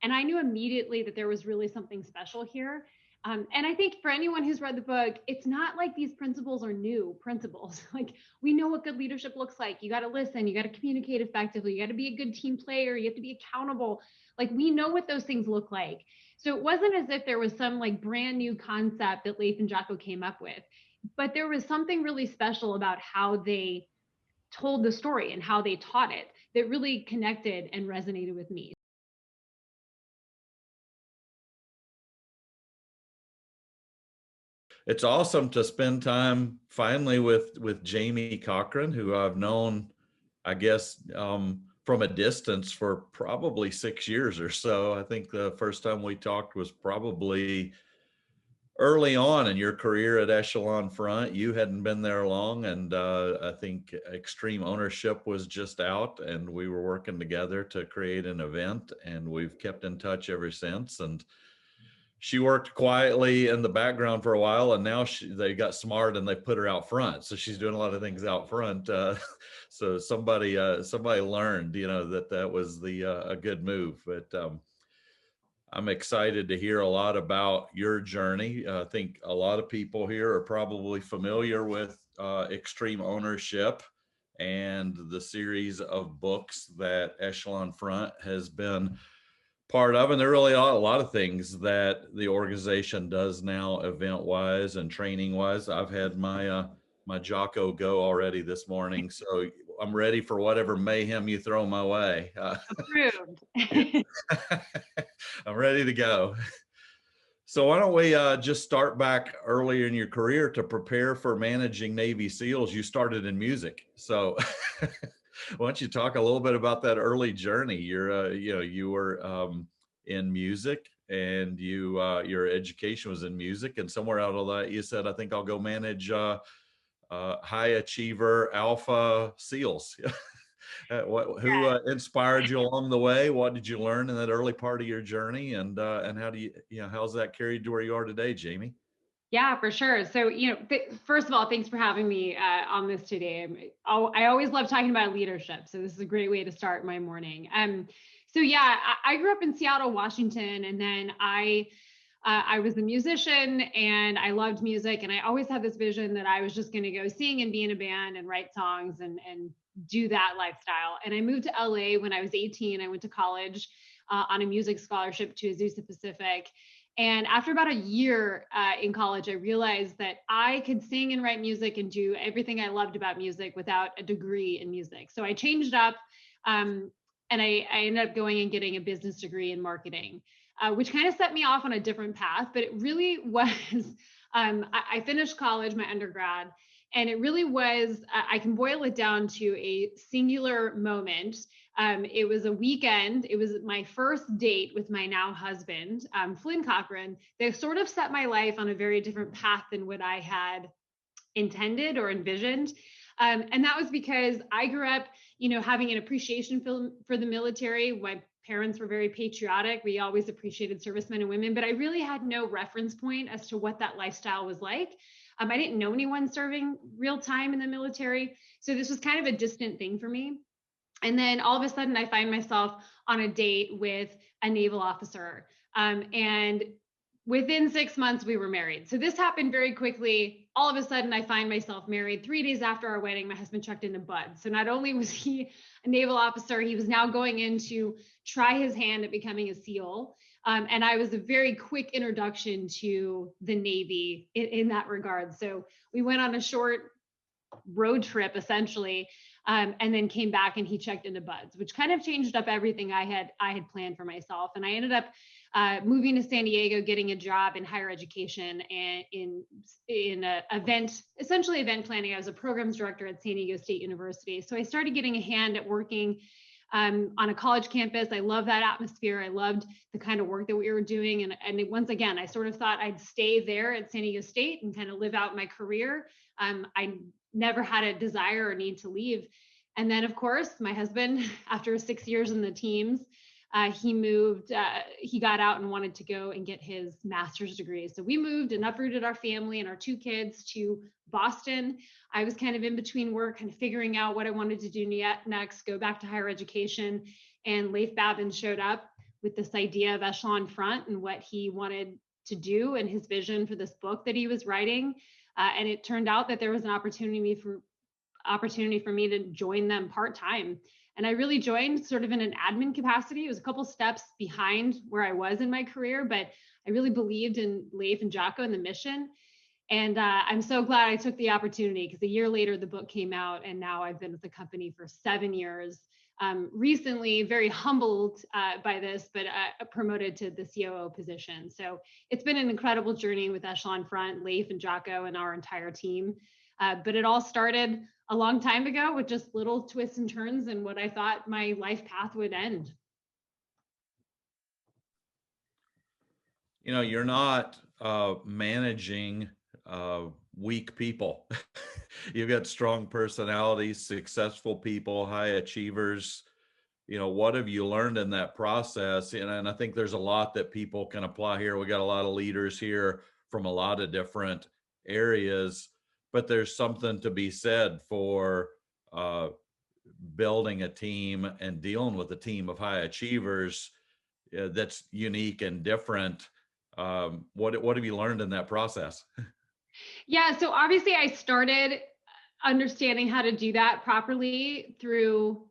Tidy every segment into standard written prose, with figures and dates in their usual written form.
And I knew immediately that there was really something special here. And I think for anyone who's read the book, it's not like these principles are new principles. Like, we know what good leadership looks like. You got to listen, you got to communicate effectively, you got to be a good team player, you have to be accountable. Like, we know what those things look like. So it wasn't as if there was some like brand new concept that Leif and Jocko came up with, but there was something really special about how they told the story and how they taught it that really connected and resonated with me. It's awesome to spend time finally with Jamie Cochran, who I've known, I guess, from a distance for probably 6 years or so. I think the first time we talked was probably early on in your career at Echelon Front. You hadn't been there long, and I think Extreme Ownership was just out, and we were working together to create an event, and we've kept in touch ever since. And she worked quietly in the background for a while, and now they got smart and they put her out front. So she's doing a lot of things out front. So somebody learned, that was a good move. But I'm excited to hear a lot about your journey. I think a lot of people here are probably familiar with Extreme Ownership and the series of books that Echelon Front has been part of. And there really are a lot of things that the organization does now, event wise and training wise. I've had my Jocko go already this morning, so I'm ready for whatever mayhem you throw my way. Approved. I'm ready to go. So why don't we just start back early in your career to prepare for managing Navy SEALs? You started in music, so why don't you talk a little bit about that early journey? You were in music, and your education was in music, and somewhere out of that you said, "I think I'll go manage high achiever Alpha SEALs." Who inspired you along the way? What did you learn in that early part of your journey, and how do how's that carried to where you are today, Jamie? Yeah, for sure. So, first of all, thanks for having me on this today. I always love talking about leadership, so this is a great way to start my morning. So yeah, I grew up in Seattle, Washington, and then I was a musician and I loved music, and I always had this vision that I was just going to go sing and be in a band and write songs and do that lifestyle. And I moved to LA when I was 18. I went to college on a music scholarship to Azusa Pacific. And after about a year in college, I realized that I could sing and write music and do everything I loved about music without a degree in music. So I changed up, and I ended up going and getting a business degree in marketing, which kind of set me off on a different path. But it really was, I finished college, my undergrad, and it really was, I can boil it down to a singular moment. It was a weekend. It was my first date with my now husband, Flynn Cochran. They sort of set my life on a very different path than what I had intended or envisioned. And that was because I grew up, having an appreciation for the military. My parents were very patriotic. We always appreciated servicemen and women, but I really had no reference point as to what that lifestyle was like. I didn't know anyone serving real time in the military. So this was kind of a distant thing for me. And then all of a sudden I find myself on a date with a naval officer. And within 6 months we were married. So this happened very quickly. All of a sudden I find myself married. 3 days after our wedding, my husband checked into Bud. So not only was he a naval officer, he was now going in to try his hand at becoming a SEAL. And I was a very quick introduction to the Navy in that regard. So we went on a short road trip essentially, and then came back and he checked into Bud's, which kind of changed up everything I had planned for myself. And I ended up moving to San Diego, getting a job in higher education and in essentially event planning. I was a programs director at San Diego State University. So I started getting a hand at working on a college campus. I love that atmosphere. I loved the kind of work that we were doing. And once again, I sort of thought I'd stay there at San Diego State and kind of live out my career. I never had a desire or need to leave. And then of course, my husband, after 6 years in the teams, he moved, he got out and wanted to go and get his master's degree. So we moved and uprooted our family and our 2 kids to Boston. I was kind of in between work, kind of figuring out what I wanted to do next, go back to higher education. And Leif Babin showed up with this idea of Echelon Front and what he wanted to do and his vision for this book that he was writing. And it turned out that there was an opportunity for me to join them part-time. And I really joined sort of in an admin capacity. It was a couple steps behind where I was in my career, but I really believed in Leif and Jocko and the mission. And I'm so glad I took the opportunity, because a year later, the book came out, and now I've been with the company for 7 years. Recently, very humbled by this, but promoted to the COO position. So it's been an incredible journey with Echelon Front, Leif and Jocko and our entire team. But it all started a long time ago with just little twists and turns and what I thought my life path would end. You know, you're not managing weak people. You've got strong personalities, successful people, high achievers. You know, what have you learned in that process? And I think there's a lot that people can apply here. We got a lot of leaders here from a lot of different areas, but there's something to be said for building a team and dealing with a team of high achievers that's unique and different. What have you learned in that process? Yeah, so obviously I started understanding how to do that properly through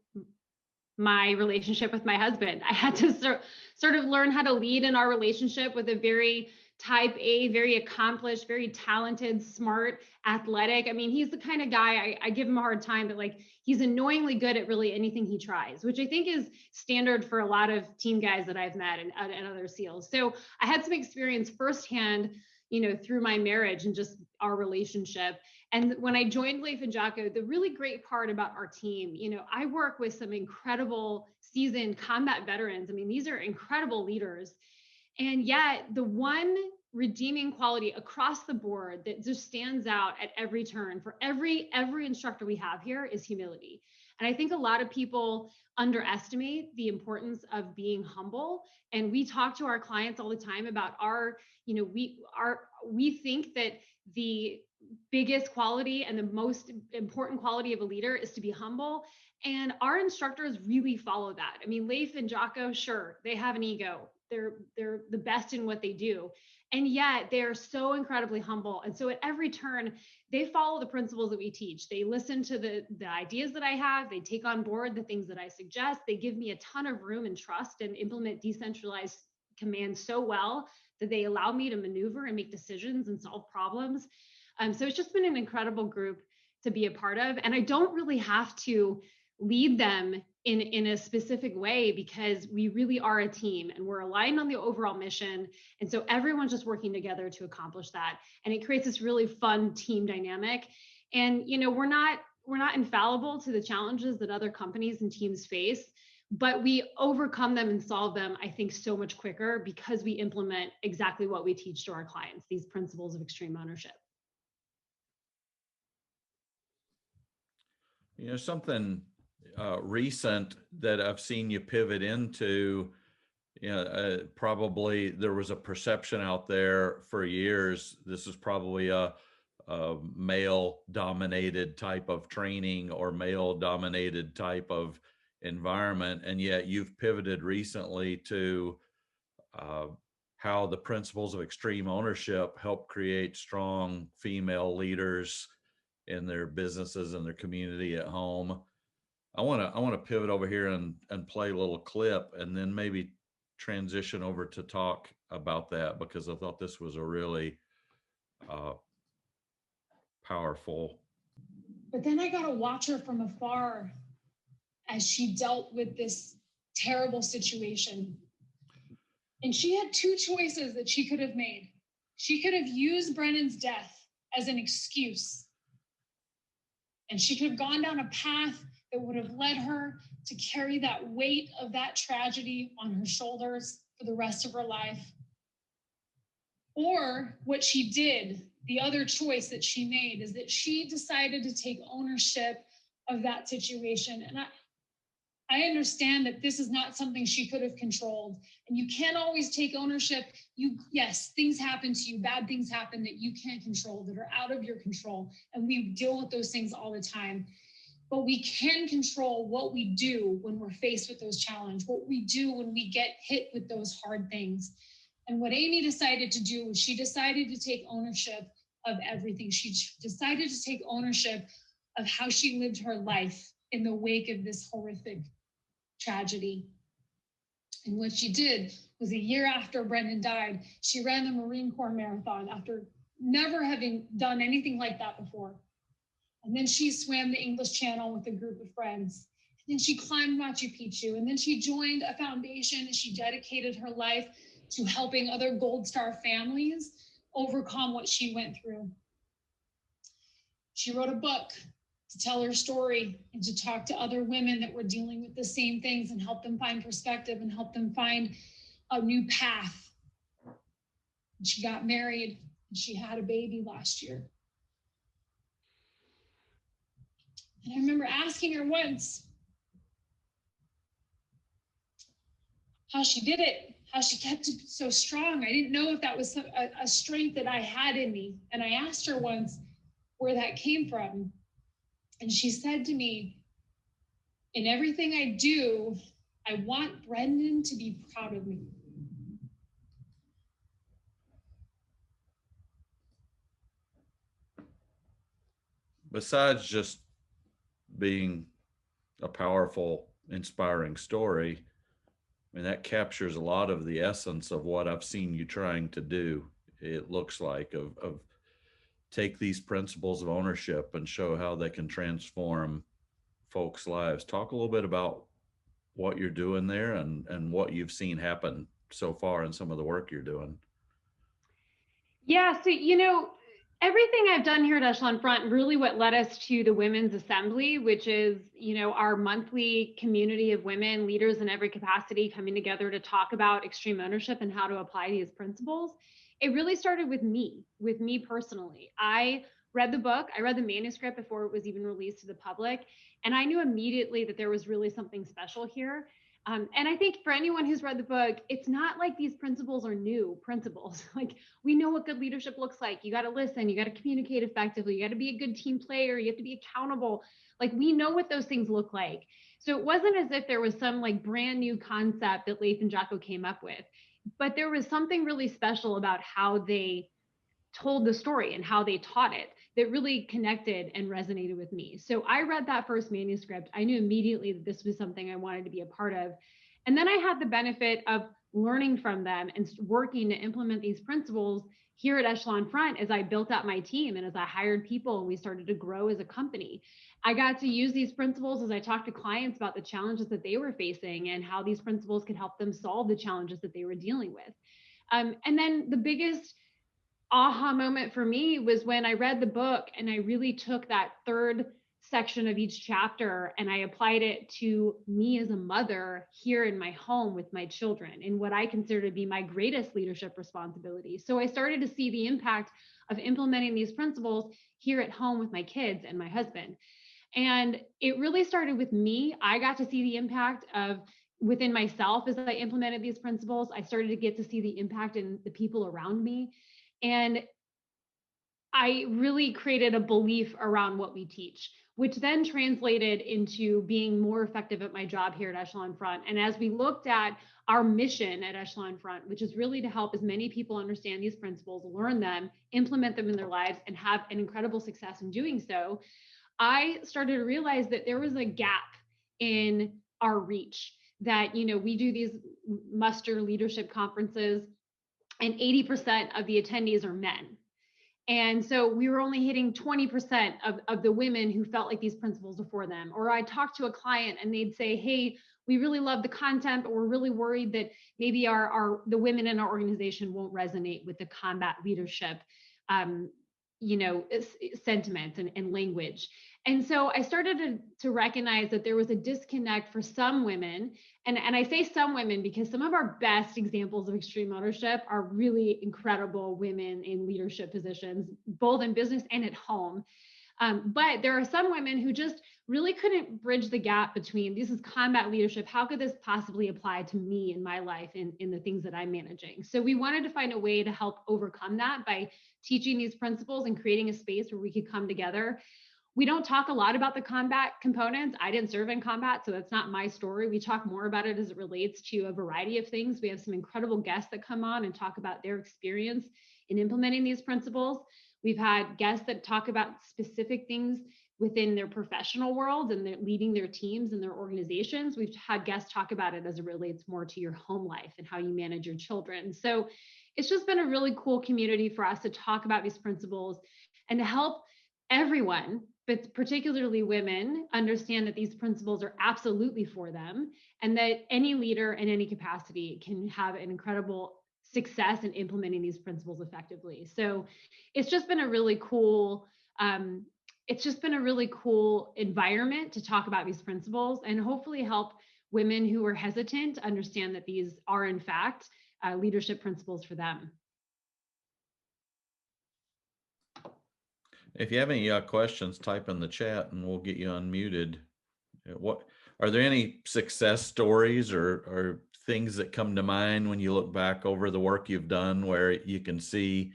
my relationship with my husband. I had to sort of learn how to lead in our relationship with a very type A, very accomplished, very talented, smart, athletic. I mean, he's the kind of guy, I give him a hard time, but like, he's annoyingly good at really anything he tries, which I think is standard for a lot of team guys that I've met and other SEALs. So I had some experience firsthand, you know, through my marriage and just our relationship. And when I joined Leif and Jocko, the really great part about our team, you know, I work with some incredible seasoned combat veterans. I mean, these are incredible leaders. And yet the one redeeming quality across the board that just stands out at every turn for every instructor we have here is humility. And I think a lot of people underestimate the importance of being humble. And we talk to our clients all the time about we think that the biggest quality and the most important quality of a leader is to be humble. And our instructors really follow that. I mean, Leif and Jocko, sure, they have an ego. They're the best in what they do. And yet they are so incredibly humble. And so at every turn, they follow the principles that we teach. They listen to the ideas that I have. They take on board the things that I suggest. They give me a ton of room and trust and implement decentralized commands so well that they allow me to maneuver and make decisions and solve problems. So it's just been an incredible group to be a part of. And I don't really have to lead them in a specific way, because we really are a team and we're aligned on the overall mission. And so everyone's just working together to accomplish that. And it creates this really fun team dynamic. And, you know, we're not infallible to the challenges that other companies and teams face, but we overcome them and solve them, I think, so much quicker because we implement exactly what we teach to our clients, these principles of extreme ownership. You know, something recent that I've seen you pivot into, you know, probably there was a perception out there for years. This is probably a male dominated type of training or male dominated type of environment. And yet you've pivoted recently to how the principles of extreme ownership help create strong female leaders in their businesses and their community at home. I want to pivot over here and play a little clip and then maybe transition over to talk about that, because I thought this was a really powerful. But then I got to watch her from afar as she dealt with this terrible situation. And she had two choices that she could have made. She could have used Brennan's death as an excuse. And she could have gone down a path that would have led her to carry that weight of that tragedy on her shoulders for the rest of her life. Or what she did, the other choice that she made, is that she decided to take ownership of that situation. And I understand that this is not something she could have controlled, and you can't always take ownership. Yes, things happen to you, bad things happen that you can't control, that are out of your control. And we deal with those things all the time. but we can control what we do when we're faced with those challenges, what we do when we get hit with those hard things. And what Amy decided to do was she decided to take ownership of everything. She decided to take ownership of how she lived her life in the wake of this horrific tragedy. And what she did was, a year after Brendan died, she ran the Marine Corps Marathon after never having done anything like that before. And then she swam the English Channel with a group of friends. And then she climbed Machu Picchu. And then she joined a foundation and she dedicated her life to helping other Gold Star families overcome what she went through. She wrote a book to tell her story and to talk to other women that were dealing with the same things and help them find perspective and help them find a new path. And she got married and she had a baby last year. And I remember asking her once how she did it, how she kept it so strong. I didn't know if that was a strength that I had in me. And I asked her once where that came from. And she said to me, in everything I do, I want Brendan to be proud of me. Besides just being a powerful, inspiring story, I mean, that captures a lot of the essence of what I've seen you trying to do. It looks like of take these principles of ownership and show how they can transform folks' lives. Talk a little bit about what you're doing there and what you've seen happen so far in some of the work you're doing. Yeah, so, everything I've done here at Echelon Front, really what led us to the Women's Assembly, which is, our monthly community of women leaders in every capacity coming together to talk about extreme ownership and how to apply these principles. It really started with me personally. I read the book, I read the manuscript before it was even released to the public, and I knew immediately that there was really something special here. And I think for anyone who's read the book, it's not like these principles are new principles. Like, we know what good leadership looks like. You got to listen, you got to communicate effectively, you got to be a good team player, you have to be accountable. Like, we know what those things look like. So it wasn't as if there was some like brand new concept that Leif and Jocko came up with, but there was something really special about how they told the story and how they taught it that really connected and resonated with me. So I read that first manuscript. I knew immediately that this was something I wanted to be a part of. And then I had the benefit of learning from them and working to implement these principles here at Echelon Front as I built out my team and as I hired people and we started to grow as a company. I got to use these principles as I talked to clients about the challenges that they were facing and how these principles could help them solve the challenges that they were dealing with. And then the biggest aha moment for me was when I read the book and I really took that third section of each chapter and I applied it to me as a mother here in my home with my children in what I consider to be my greatest leadership responsibility. So I started to see the impact of implementing these principles here at home with my kids and my husband. And it really started with me. I got to see the impact of within myself as I implemented these principles. I started to get to see the impact in the people around me. And I really created a belief around what we teach, which then translated into being more effective at my job here at Echelon Front. And as we looked at our mission at Echelon Front, which is really to help as many people understand these principles, learn them, implement them in their lives, and have an incredible success in doing so, I started to realize that there was a gap in our reach, that, we do these muster leadership conferences and 80% of the attendees are men. And so we were only hitting 20% of the women who felt like these principles were for them. Or I talked to a client and they'd say, hey, we really love the content, but we're really worried that maybe the women in our organization won't resonate with the combat leadership, sentiments and language. And so I started to recognize that there was a disconnect for some women. And I say some women because some of our best examples of extreme ownership are really incredible women in leadership positions, both in business and at home. But there are some women who just really couldn't bridge the gap between this is combat leadership. How could this possibly apply to me in my life in the things that I'm managing? So we wanted to find a way to help overcome that by teaching these principles and creating a space where we could come together. We don't talk a lot about the combat components. I didn't serve in combat, so that's not my story. We talk more about it as it relates to a variety of things. We have some incredible guests that come on and talk about their experience in implementing these principles. We've had guests that talk about specific things within their professional world and they're leading their teams and their organizations. We've had guests talk about it as it relates more to your home life and how you manage your children. So it's just been a really cool community for us to talk about these principles and to help everyone, but particularly women, understand that these principles are absolutely for them and that any leader in any capacity can have an incredible success in implementing these principles effectively. So it's just been a really cool environment to talk about these principles and hopefully help women who are hesitant understand that these are in fact leadership principles for them. If you have any questions, type in the chat and we'll get you unmuted. What are there any success stories or things that come to mind when you look back over the work you've done where you can see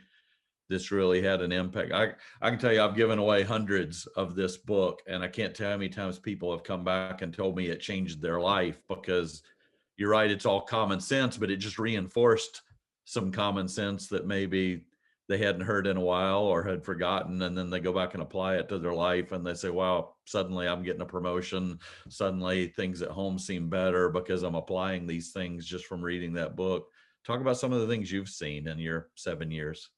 this really had an impact? I can tell you I've given away hundreds of this book, and I can't tell how many times people have come back and told me it changed their life, because you're right, it's all common sense, but it just reinforced some common sense that maybe they hadn't heard in a while or had forgotten, and then they go back and apply it to their life and they say, wow, suddenly I'm getting a promotion. Suddenly things at home seem better because I'm applying these things just from reading that book. Talk about some of the things you've seen in your 7 years.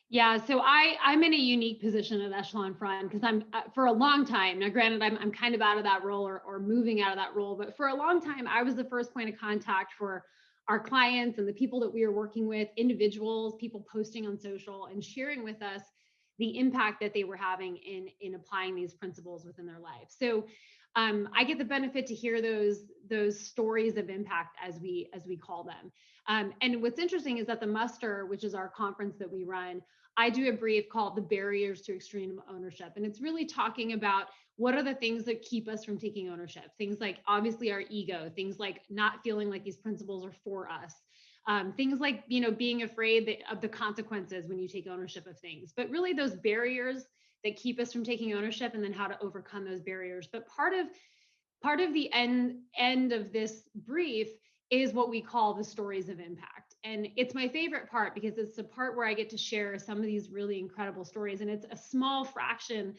Yeah, so I'm in a unique position at Echelon Front because I'm for a long time, now granted I'm kind of out of that role or moving out of that role, but for a long time, I was the first point of contact for our clients and the people that we are working with, individuals, people posting on social and sharing with us the impact that they were having in applying these principles within their life. So I get the benefit to hear those stories of impact as we call them. And what's interesting is that the Muster, which is our conference that we run, I do a brief called The Barriers to Extreme Ownership. And it's really talking about what are the things that keep us from taking ownership? Things like obviously our ego, things like not feeling like these principles are for us. Things like, being afraid of the consequences when you take ownership of things, but really those barriers that keep us from taking ownership and then how to overcome those barriers. But part of the end of this brief is what we call the stories of impact. And it's my favorite part because it's the part where I get to share some of these really incredible stories. And it's a small fraction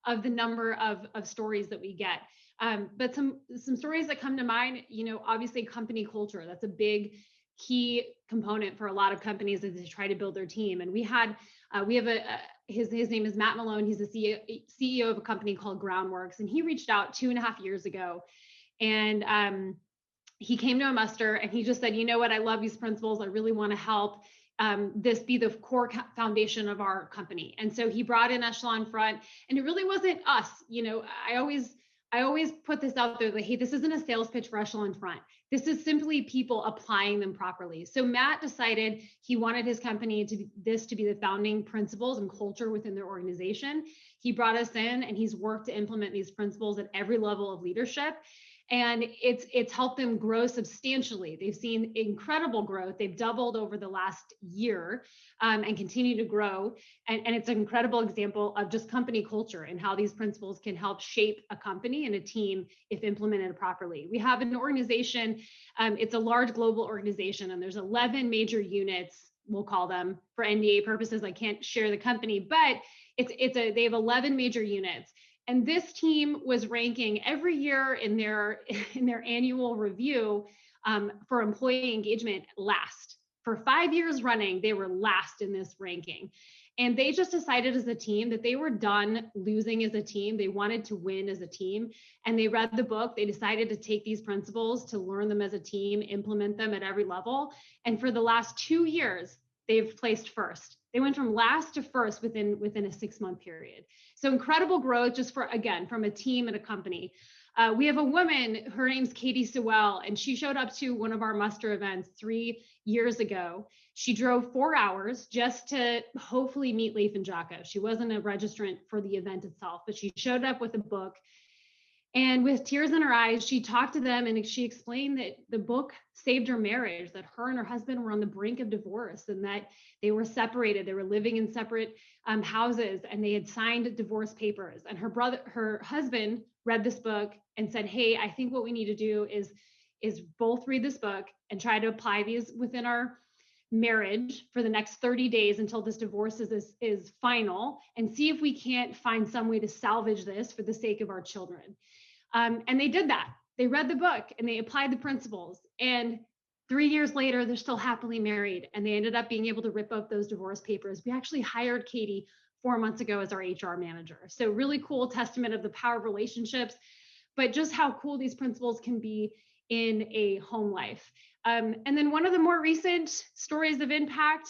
of the number of stories that we get. But some stories that come to mind, obviously company culture, that's a big key component for a lot of companies as they try to build their team. And we have his name is Matt Malone. He's the CEO of a company called Groundworks. And he reached out 2.5 years ago. And he came to a muster and he just said, you know what, I love these principles. I really want to help this be the core foundation of our company. And so he brought in Echelon Front, and it really wasn't us. I always put this out there that, hey, this isn't a sales pitch for Echelon Front. This is simply people applying them properly. So Matt decided he wanted his company to be the founding principles and culture within their organization. He brought us in and he's worked to implement these principles at every level of leadership. And it's helped them grow substantially. They've seen incredible growth. They've doubled over the last year and continue to grow. And it's an incredible example of just company culture and how these principles can help shape a company and a team if implemented properly. We have an organization, it's a large global organization, and there's 11 major units, we'll call them for NDA purposes. I can't share the company, but they have 11 major units. And this team was ranking every year in their annual review for employee engagement last. For 5 years running, they were last in this ranking. And they just decided as a team that they were done losing as a team. They wanted to win as a team. And they read the book. They decided to take these principles, to learn them as a team, implement them at every level. And for the last 2 years, they've placed first. They went from last to first within a 6-month period. So incredible growth just from a team and a company. We have a woman, her name's Katie Sewell, and she showed up to one of our muster events 3 years ago. She drove 4 hours just to hopefully meet Leif and Jocko. She wasn't a registrant for the event itself, but she showed up with a book. And with tears in her eyes, she talked to them and she explained that the book saved her marriage, that her and her husband were on the brink of divorce and that they were separated. They were living in separate houses and they had signed divorce papers. And her husband read this book and said, hey, I think what we need to do is both read this book and try to apply these within our marriage for the next 30 days until this divorce is final, and see if we can't find some way to salvage this for the sake of our children. And they did that. They read the book and they applied the principles. And 3 years later, they're still happily married. And they ended up being able to rip up those divorce papers. We actually hired Katie 4 months ago as our HR manager. So really cool testament of the power of relationships, but just how cool these principles can be in a home life. And then one of the more recent stories of impact,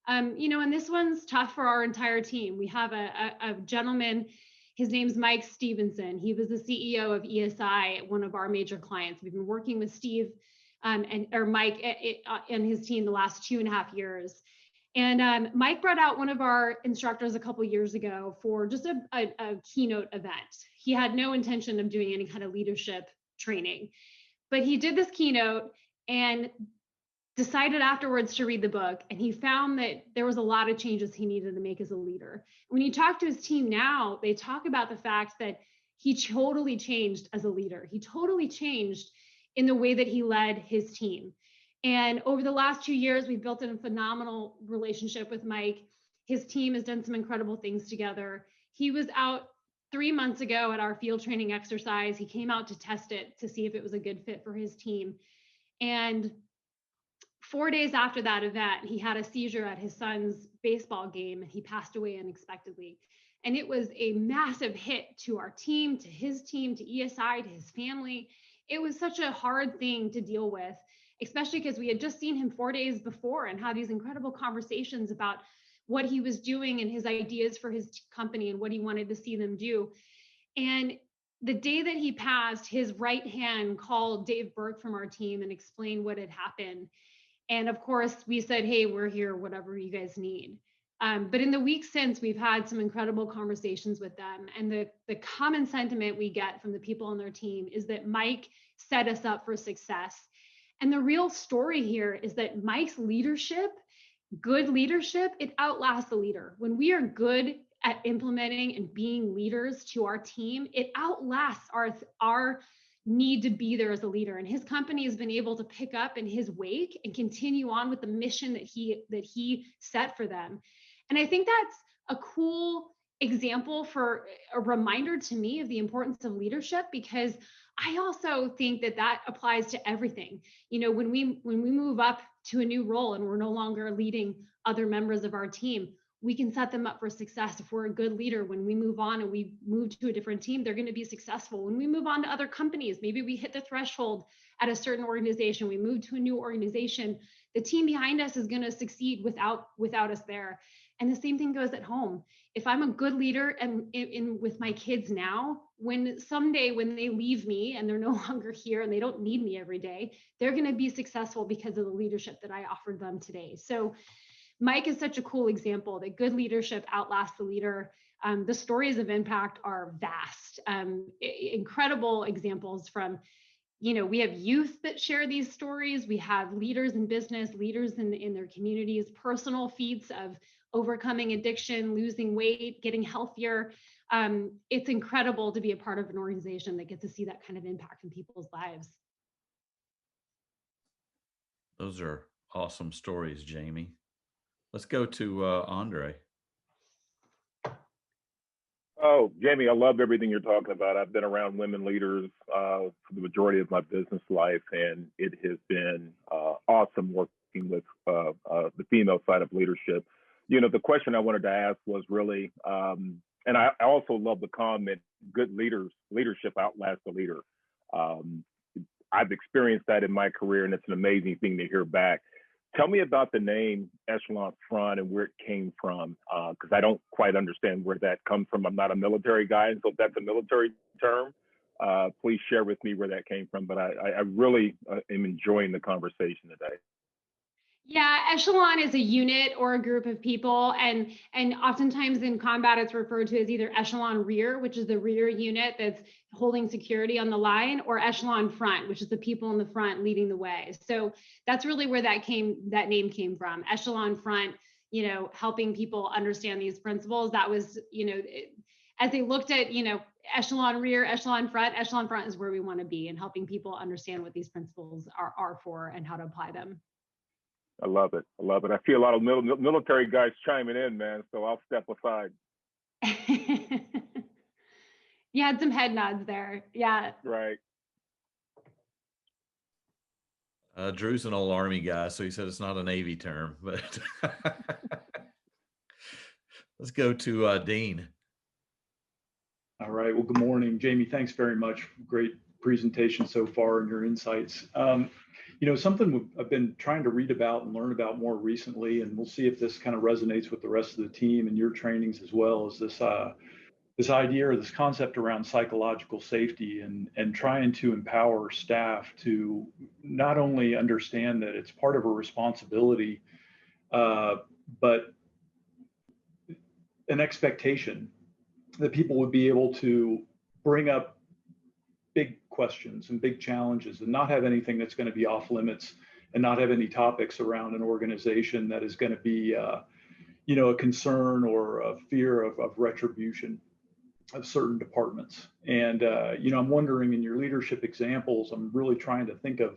and this one's tough for our entire team. We have a gentleman. His name's Mike Stevenson. He was the CEO of ESI, one of our major clients. We've been working with Steve or Mike and his team the last 2.5 years. And Mike brought out one of our instructors a couple years ago for just a keynote event. He had no intention of doing any kind of leadership training, but he did this keynote and decided afterwards to read the book, and he found that there was a lot of changes he needed to make as a leader. When you talk to his team now, they talk about the fact that he totally changed as a leader. He totally changed in the way that he led his team. And over the last 2 years, we've built a phenomenal relationship with Mike. His team has done some incredible things together. He was out 3 months ago at our field training exercise. He came out to test it to see if it was a good fit for his team. And 4 days after that event, he had a seizure at his son's baseball game and he passed away unexpectedly. And it was a massive hit to our team, to his team, to ESI, to his family. It was such a hard thing to deal with, especially because we had just seen him 4 days before and had these incredible conversations about what he was doing and his ideas for his company and what he wanted to see them do. And the day that he passed, his right hand called Dave Burke from our team and explained what had happened. And of course, we said, hey, we're here, whatever you guys need. But in the weeks since, we've had some incredible conversations with them. And the common sentiment we get from the people on their team is that Mike set us up for success. And the real story here is that Mike's leadership, good leadership, it outlasts the leader. When we are good at implementing and being leaders to our team, it outlasts our need to be there as a leader. And his company has been able to pick up in his wake and continue on with the mission that he set for them. And I think that's a cool example for a reminder to me of the importance of leadership, because I also think that applies to everything. When we move up to a new role and we're no longer leading other members of our team, we can set them up for success. If we're a good leader, when we move on and we move to a different team, they're going to be successful. When we move on to other companies, maybe we hit the threshold at a certain organization, we move to a new organization, the team behind us is going to succeed without us there. And the same thing goes at home. If I'm a good leader and with my kids now, when someday when they leave me and they're no longer here and they don't need me every day, they're going to be successful because of the leadership that I offered them today. So Mike is such a cool example that good leadership outlasts the leader. The stories of impact are vast. Incredible examples from, we have youth that share these stories. We have leaders in business, leaders in their communities, personal feats of overcoming addiction, losing weight, getting healthier. It's incredible to be a part of an organization that gets to see that kind of impact in people's lives. Those are awesome stories, Jamie. Let's go to Andre. Oh, Jamie, I love everything you're talking about. I've been around women leaders for the majority of my business life, and it has been awesome working with the female side of leadership. The question I wanted to ask was really, and I also love the comment, good leadership outlasts the leader. I've experienced that in my career, and it's an amazing thing to hear back. Tell me about the name Echelon Front and where it came from, because I don't quite understand where that comes from. I'm not a military guy, and so if that's a military term, please share with me where that came from. But I really am enjoying the conversation today. Yeah, echelon is a unit or a group of people, and oftentimes in combat it's referred to as either echelon rear, which is the rear unit that's holding security on the line, or echelon front, which is the people in the front leading the way. So that's really where that name came from. Echelon front, helping people understand these principles. That was, as they looked at, echelon rear, echelon front is where we want to be, and helping people understand what these principles are for and how to apply them. I love it. I love it. I see a lot of military guys chiming in, man. So I'll step aside. You had some head nods there. Yeah. Right. Drew's an old Army guy, so he said it's not a Navy term, but let's go to Dean. All right. Well, good morning, Jamie. Thanks very much. Great presentation so far and your insights. Something I've been trying to read about and learn about more recently, and we'll see if this kind of resonates with the rest of the team and your trainings as well, is this idea or this concept around psychological safety and trying to empower staff to not only understand that it's part of a responsibility, but an expectation that people would be able to bring up big questions and big challenges and not have anything that's going to be off limits, and not have any topics around an organization that is going to be a concern or a fear of retribution of certain departments. And I'm wondering, in your leadership examples, I'm really trying to think of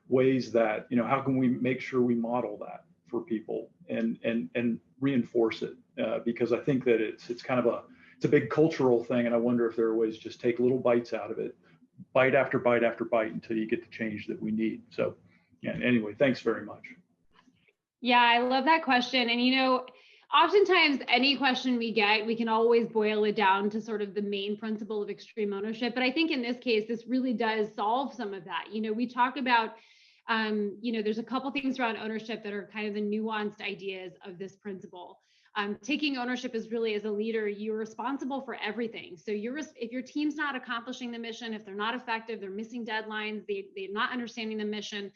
ways that, how can we make sure we model that for people and reinforce it, because I think that it's kind of it's a big cultural thing, and I wonder if there are ways to just take little bites out of it, bite after bite after bite, until you get the change that we need. So yeah, anyway, thanks very much. Yeah, I love that question. And oftentimes any question we get, we can always boil it down to sort of the main principle of extreme ownership. But I think in this case, this really does solve some of that. We talk about, there's a couple things around ownership that are kind of the nuanced ideas of this principle. Taking ownership is really, as a leader, you're responsible for everything. So if your team's not accomplishing the mission, if they're not effective, they're missing deadlines, they're not understanding the mission,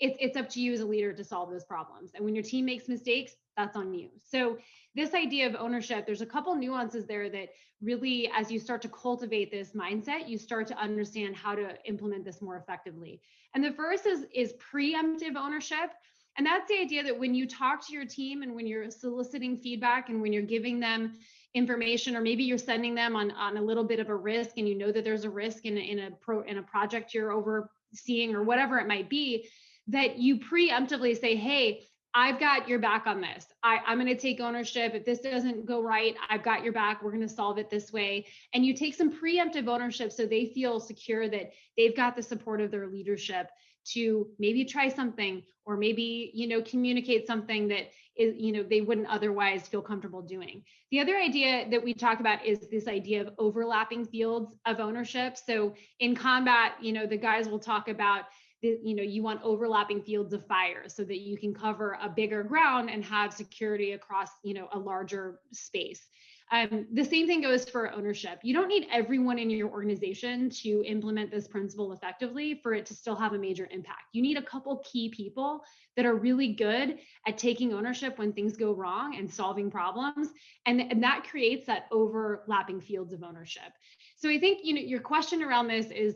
it's up to you as a leader to solve those problems. And when your team makes mistakes, that's on you. So this idea of ownership, there's a couple nuances there that really, as you start to cultivate this mindset, you start to understand how to implement this more effectively. And the first is preemptive ownership. And that's the idea that when you talk to your team and when you're soliciting feedback and when you're giving them information, or maybe you're sending them on a little bit of a risk, and you know that there's a risk in a project you're overseeing or whatever it might be, that you preemptively say, hey, I've got your back on this. I'm going to take ownership. If this doesn't go right, I've got your back. We're going to solve it this way. And you take some preemptive ownership so they feel secure that they've got the support of their leadership to maybe try something, or maybe, communicate something that is, they wouldn't otherwise feel comfortable doing. The other idea that we talk about is this idea of overlapping fields of ownership. So in combat, the guys will talk about, you want overlapping fields of fire so that you can cover a bigger ground and have security across, a larger space. The same thing goes for ownership. You don't need everyone in your organization to implement this principle effectively for it to still have a major impact. You need a couple key people that are really good at taking ownership when things go wrong and solving problems. And that creates that overlapping fields of ownership. So I think, your question around this is,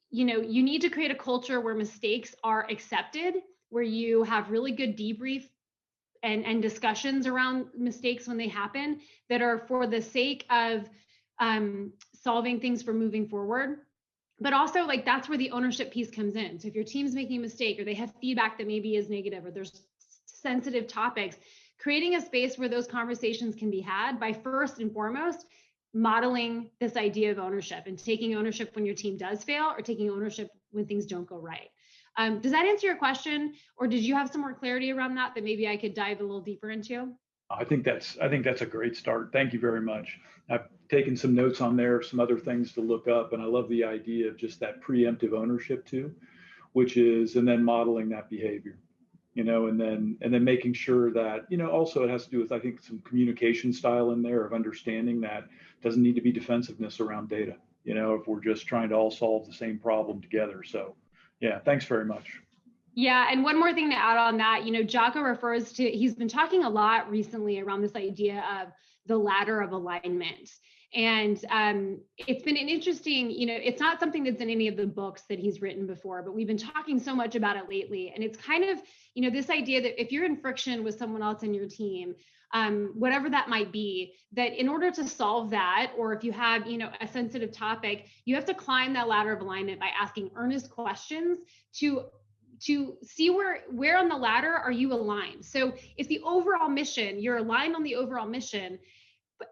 you need to create a culture where mistakes are accepted, where you have really good debrief and discussions around mistakes when they happen that are for the sake of solving things for moving forward. But also, that's where the ownership piece comes in. So if your team's making a mistake, or they have feedback that maybe is negative, or there's sensitive topics, creating a space where those conversations can be had by, first and foremost, modeling this idea of ownership and taking ownership when your team does fail, or taking ownership when things don't go right. Does that answer your question, or did you have some more clarity around that maybe I could dive a little deeper into? I think that's a great start. Thank you very much. I've taken some notes on there, some other things to look up, and I love the idea of just that preemptive ownership too, and then modeling that behavior, and then making sure that, also it has to do with, I think, some communication style in there of understanding that doesn't need to be defensiveness around data, if we're just trying to all solve the same problem together. So yeah, thanks very much. Yeah, and one more thing to add on that, Jocko refers to, he's been talking a lot recently around this idea of the ladder of alignment. And it's been an interesting, it's not something that's in any of the books that he's written before, but we've been talking so much about it lately. And it's kind of, this idea that if you're in friction with someone else in your team, whatever that might be, that in order to solve that, or if you have, a sensitive topic, you have to climb that ladder of alignment by asking earnest questions to see where on the ladder are you aligned. So if the overall mission, you're aligned on the overall mission,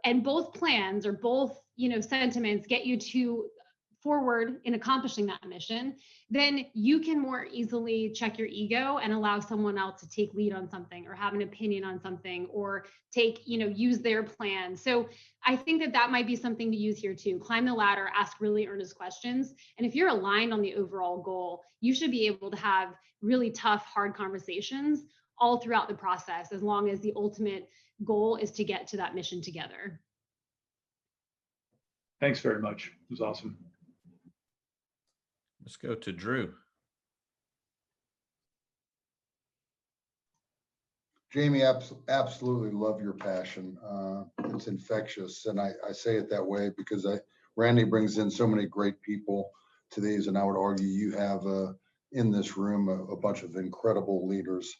and both plans or both, sentiments get you to forward in accomplishing that mission, then you can more easily check your ego and allow someone else to take lead on something or have an opinion on something or use their plan. So I think that might be something to use here too. Climb the ladder, ask really earnest questions. And if you're aligned on the overall goal, you should be able to have really tough, hard conversations all throughout the process, as long as the ultimate goal is to get to that mission together. Thanks very much. It was awesome. Let's go to Drew. Jamie, absolutely love your passion. It's infectious. And I say it that way because Randy brings in so many great people to these. And I would argue you have in this room a bunch of incredible leaders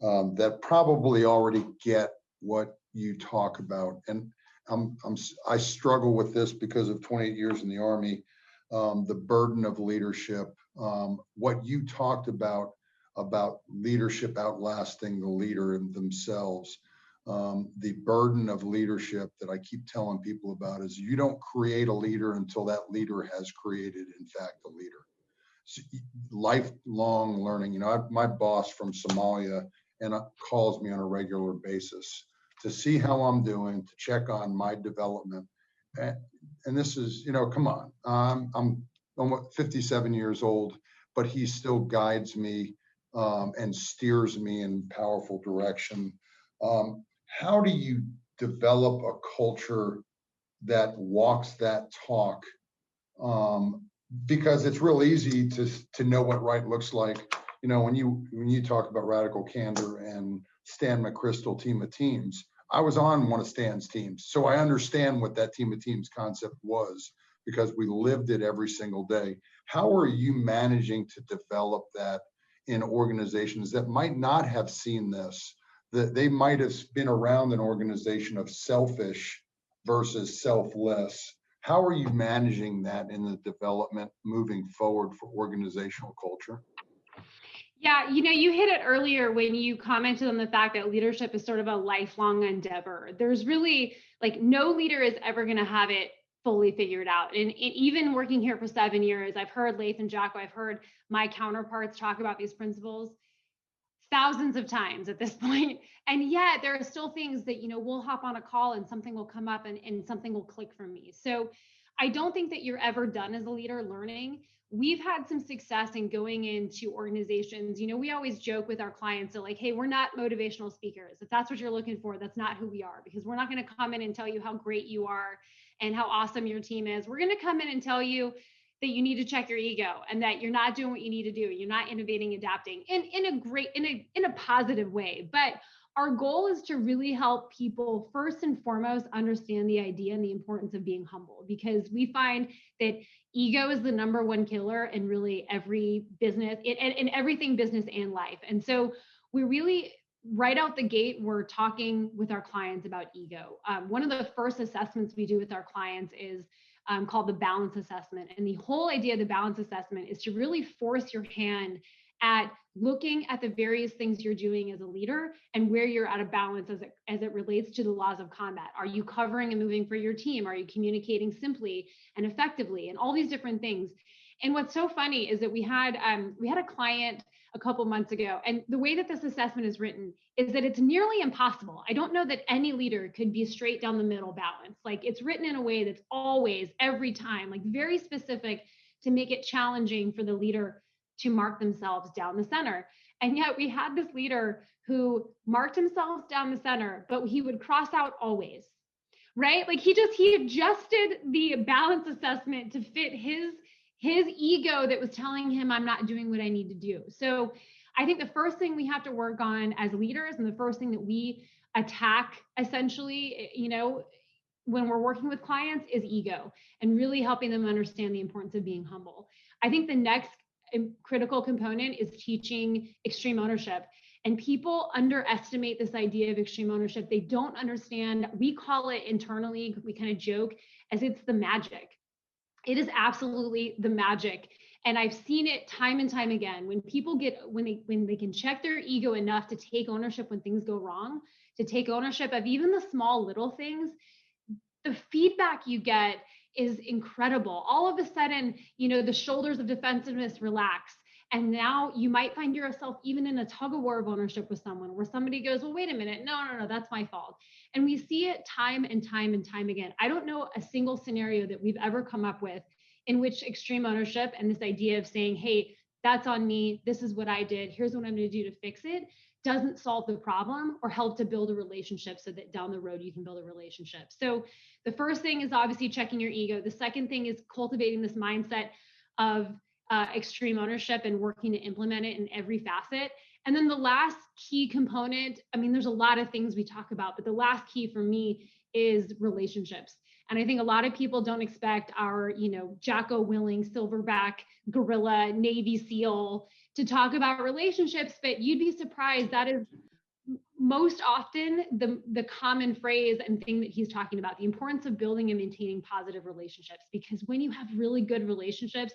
that probably already get what you talk about. And I struggle with this because of 28 years in the Army, the burden of leadership, what you talked about leadership outlasting the leader themselves. The burden of leadership that I keep telling people about is you don't create a leader until that leader has created, in fact, a leader. So, lifelong learning. My boss from Somalia calls me on a regular basis to see how I'm doing, to check on my development. And this is, come on, I'm almost 57 years old, but he still guides me and steers me in powerful direction. How do you develop a culture that walks that talk? Because it's real easy to know what right looks like. When you talk about radical candor and Stan McChrystal team of teams, I was on one of Stan's teams, so I understand what that team of teams concept was because we lived it every single day. How are you managing to develop that in organizations that might not have seen this, that they might have been around an organization of selfish versus selfless? How are you managing that in the development moving forward for organizational culture? Yeah, you hit it earlier when you commented on the fact that leadership is sort of a lifelong endeavor. There's really no leader is ever going to have it fully figured out. And even working here for 7 years, I've heard Laith and Jocko, I've heard my counterparts talk about these principles thousands of times at this point. And yet there are still things that, we'll hop on a call and something will come up and something will click for me. So I don't think that you're ever done as a leader learning. We've had some success in going into organizations. We always joke with our clients that hey, we're not motivational speakers. If that's what you're looking for, that's not who we are, because we're not going to come in and tell you how great you are and how awesome your team is. We're going to come in and tell you that you need to check your ego and that you're not doing what you need to do. You're not innovating, adapting in a positive way. But our goal is to really help people first and foremost understand the idea and the importance of being humble, because we find that ego is the number one killer in really every business, in everything business and life. And so we really, right out the gate, we're talking with our clients about ego. One of the first assessments we do with our clients is called the balance assessment. And the whole idea of the balance assessment is to really force your hand at looking at the various things you're doing as a leader and where you're out of balance as it relates to the laws of combat. Are you covering and moving for your team? Are you communicating simply and effectively? And all these different things. And what's so funny is that we had a client a couple months ago, and the way that this assessment is written is that it's nearly impossible. I don't know that any leader could be straight down the middle balance. It's written in a way that's always, every time, very specific to make it challenging for the leader to mark themselves down the center. And yet we had this leader who marked himself down the center, but he would cross out always, right? He adjusted the balance assessment to fit his ego that was telling him, I'm not doing what I need to do. So I think the first thing we have to work on as leaders, and the first thing that we attack essentially, when we're working with clients, is ego, and really helping them understand the importance of being humble. I think the next critical component is teaching extreme ownership. And people underestimate this idea of extreme ownership. They don't understand. We call it internally, we kind of joke, as it's the magic. It is absolutely the magic. And I've seen it time and time again. When people when they can check their ego enough to take ownership when things go wrong, to take ownership of even the small little things, the feedback you get is incredible. All of a sudden, the shoulders of defensiveness relax. And now you might find yourself even in a tug of war of ownership with someone, where somebody goes, well, wait a minute, no, that's my fault. And we see it time and time and time again. I don't know a single scenario that we've ever come up with in which extreme ownership and this idea of saying, hey, that's on me, this is what I did, here's what I'm going to do to fix it, doesn't solve the problem or help to build a relationship so that down the road you can build a relationship. So the first thing is obviously checking your ego. The second thing is cultivating this mindset of extreme ownership and working to implement it in every facet. And then the last key component, there's a lot of things we talk about, but the last key for me is relationships. And I think a lot of people don't expect our, Jocko Willing, silverback gorilla, Navy SEAL to talk about relationships, but you'd be surprised. That is most often the common phrase and thing that he's talking about, the importance of building and maintaining positive relationships. Because when you have really good relationships,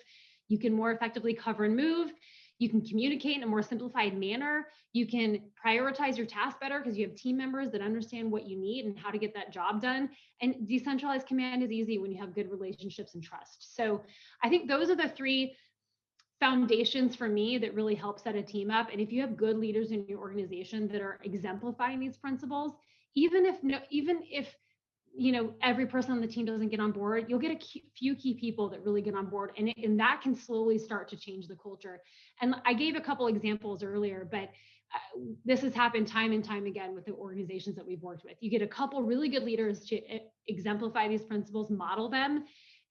you can more effectively cover and move. You can communicate in a more simplified manner. You can prioritize your tasks better because you have team members that understand what you need and how to get that job done. And decentralized command is easy when you have good relationships and trust. So I think those are the three foundations for me that really help set a team up. And if you have good leaders in your organization that are exemplifying these principles, even if every person on the team doesn't get on board, you'll get a few key people that really get on board, and that can slowly start to change the culture. And I gave a couple examples earlier, but this has happened time and time again with the organizations that we've worked with. You get a couple really good leaders to exemplify these principles, model them,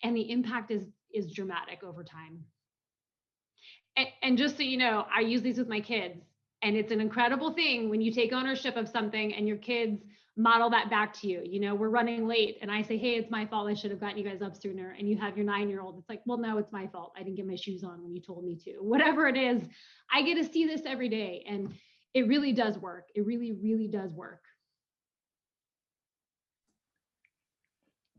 and the impact is dramatic over time. And just so you know, I use these with my kids, and it's an incredible thing when you take ownership of something and your kids model that back to you. We're running late and I say, hey, it's my fault, I should have gotten you guys up sooner. And you have your 9-year-old, it's like, well, no, it's my fault, I didn't get my shoes on when you told me to. Whatever it is, I get to see this every day, and it really does work. It really, really does work.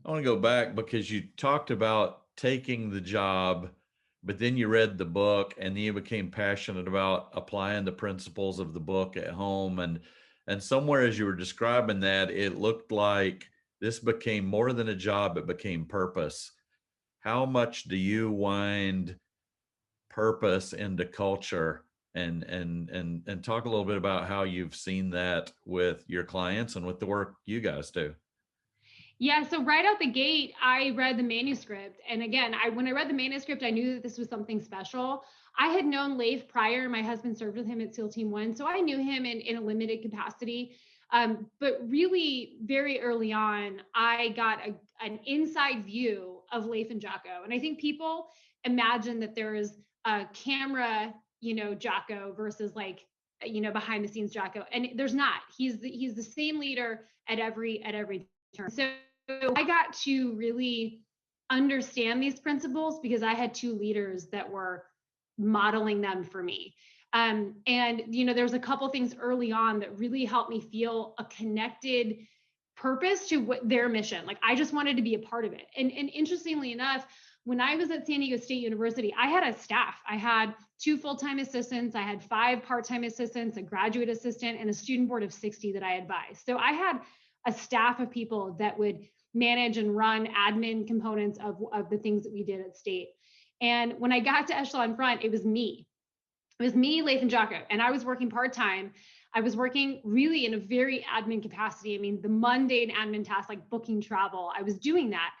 I want to go back because you talked about taking the job, but then you read the book and then you became passionate about applying the principles of the book at home. And somewhere as you were describing that, it looked like this became more than a job, it became purpose. How much do you wind purpose into culture? And talk a little bit about how you've seen that with your clients and with the work you guys do. Yeah, so right out the gate, I read the manuscript. And again, when I read the manuscript, I knew that this was something special. I had known Leif prior. My husband served with him at SEAL Team 1, so I knew him in a limited capacity. But really, very early on, I got an inside view of Leif and Jocko. And I think people imagine that there is a camera, Jocko versus behind the scenes Jocko. And there's not. He's the same leader at every turn. So I got to really understand these principles because I had two leaders that were modeling them for me. And there's a couple things early on that really helped me feel a connected purpose to their mission. Like I just wanted to be a part of it. And interestingly enough, when I was at San Diego State University, I had a staff. I had 2 full-time assistants. I had 5 part-time assistants, a graduate assistant, and a student board of 60 that I advised. So I had a staff of people that would manage and run admin components of the things that we did at State. And when I got to Echelon Front, it was me. It was me, Leif, and Jocko. And I was working part-time. I was working really in a very admin capacity. The mundane admin tasks like booking travel, I was doing that.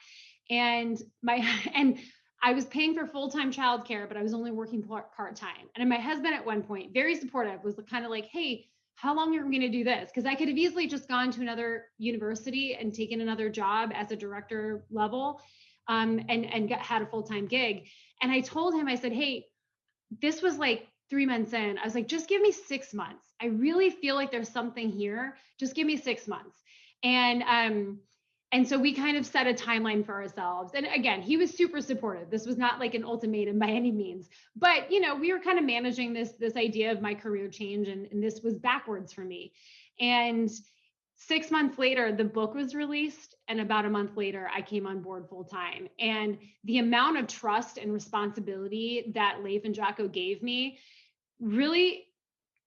And I was paying for full-time childcare, but I was only working part-time. And my husband at one point, very supportive, was kind of like, hey, how long are we going to do this? Because I could have easily just gone to another university and taken another job as a director level and had a full-time gig. And I told him, I said, hey, this was like 3 months in, I was like, just give me 6 months. I really feel like there's something here. Just give me 6 months. And so we kind of set a timeline for ourselves. And again, he was super supportive. This was not like an ultimatum by any means, but we were kind of managing this idea of my career change, and this was backwards for me. And 6 months later, the book was released, and about a month later, I came on board full time. And the amount of trust and responsibility that Leif and Jocko gave me really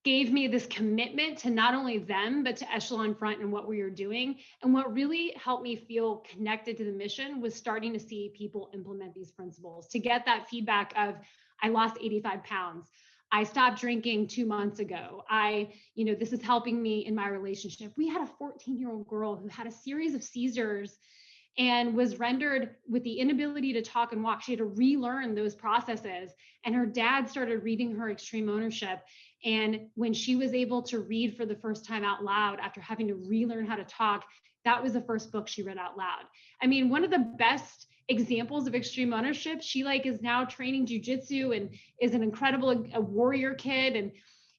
gave me this commitment to not only them, but to Echelon Front and what we were doing. And what really helped me feel connected to the mission was starting to see people implement these principles, to get that feedback of, I lost 85 pounds. I stopped drinking 2 months ago. This is helping me in my relationship. We had a 14-year-old girl who had a series of seizures and was rendered with the inability to talk and walk. She had to relearn those processes. And her dad started reading her Extreme Ownership. And when she was able to read for the first time out loud after having to relearn how to talk, that was the first book she read out loud. I mean, one of the best examples of extreme ownership, she is now training jujitsu and is an incredible a warrior kid. And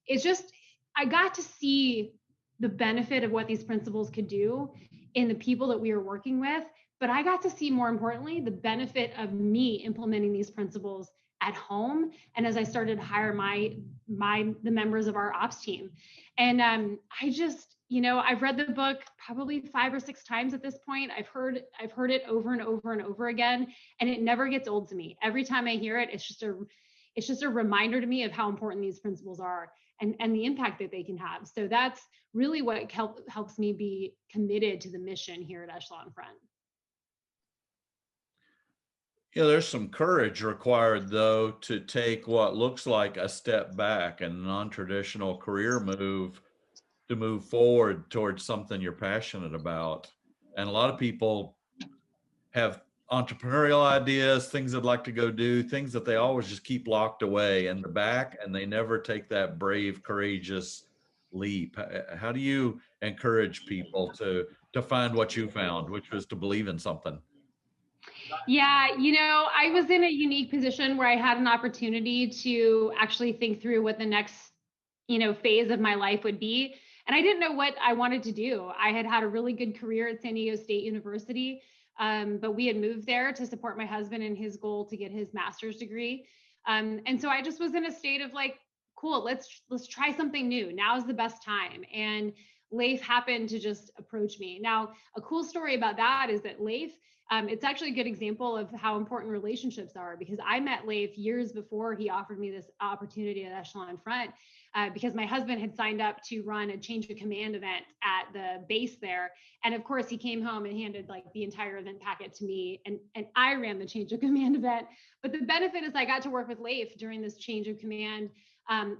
it's just, I got to see the benefit of what these principles could do in the people that we were working with. But I got to see, more importantly, the benefit of me implementing these principles at home. And as I started to hire the members of our ops team. And I've read the book probably 5 or 6 times at this point. I've heard it over and over and over again, and it never gets old to me. Every time I hear it, it's just a reminder to me of how important these principles are and the impact that they can have. So that's really what helps me be committed to the mission here at Echelon Front. There's some courage required, though, to take what looks like a step back and a non-traditional career move to move forward towards something you're passionate about. And a lot of people have entrepreneurial ideas, things they'd like to go do, things that they always just keep locked away in the back, and they never take that brave, courageous leap. How do you encourage people to find what you found, which was to believe in something? Yeah, I was in a unique position where I had an opportunity to actually think through what the next, phase of my life would be. And I didn't know what I wanted to do. I had a really good career at San Diego State University, but we had moved there to support my husband in his goal to get his master's degree. And so I just was in a state of like, cool, let's try something new. Now's the best time. And Leif happened to just approach me. Now, a cool story about that is that Leif, it's actually a good example of how important relationships are, because I met Leif years before he offered me this opportunity at Echelon Front, because my husband had signed up to run a change of command event at the base there. And of course, he came home and handed the entire event packet to me, and I ran the change of command event. But the benefit is I got to work with Leif during this change of command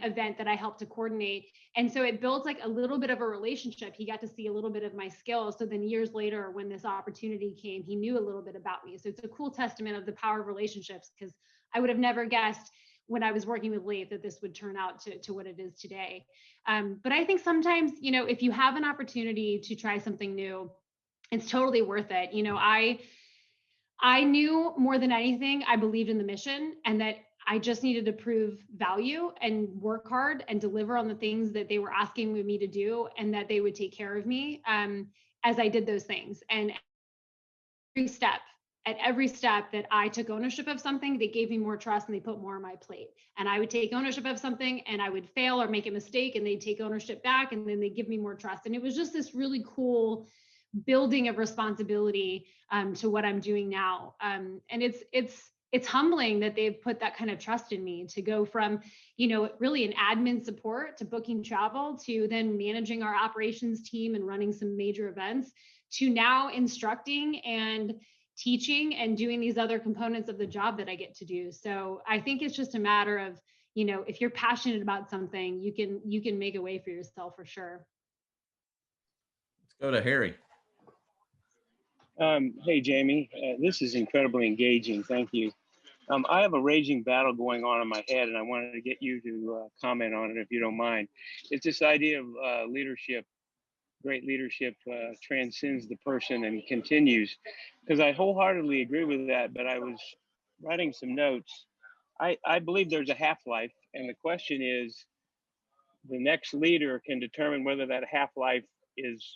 event that I helped to coordinate. And so it built a little bit of a relationship. He got to see a little bit of my skills. So then years later, when this opportunity came, he knew a little bit about me. So it's a cool testament of the power of relationships, because I would have never guessed when I was working with Leif that this would turn out to what it is today. But I think sometimes, if you have an opportunity to try something new, it's totally worth it. I knew more than anything, I believed in the mission, and that I just needed to prove value and work hard and deliver on the things that they were asking me to do, and that they would take care of me as I did those things. And at every step that I took ownership of something, they gave me more trust and they put more on my plate. And I would take ownership of something and I would fail or make a mistake, and they'd take ownership back, and then they give me more trust. And it was just this really cool building of responsibility to what I'm doing now. And it's humbling that they've put that kind of trust in me to go from, really an admin support to booking travel, to then managing our operations team and running some major events, to now instructing and teaching and doing these other components of the job that I get to do. So I think it's just a matter of, if you're passionate about something, you can make a way for yourself, for sure. Let's go to Harry. Hey, Jamie, this is incredibly engaging. Thank you. I have a raging battle going on in my head, and I wanted to get you to comment on it, if you don't mind. It's this idea of leadership. Great leadership transcends the person and continues, because I wholeheartedly agree with that. But I was writing some notes. I believe there's a half-life And the question is, the next leader can determine whether that half-life is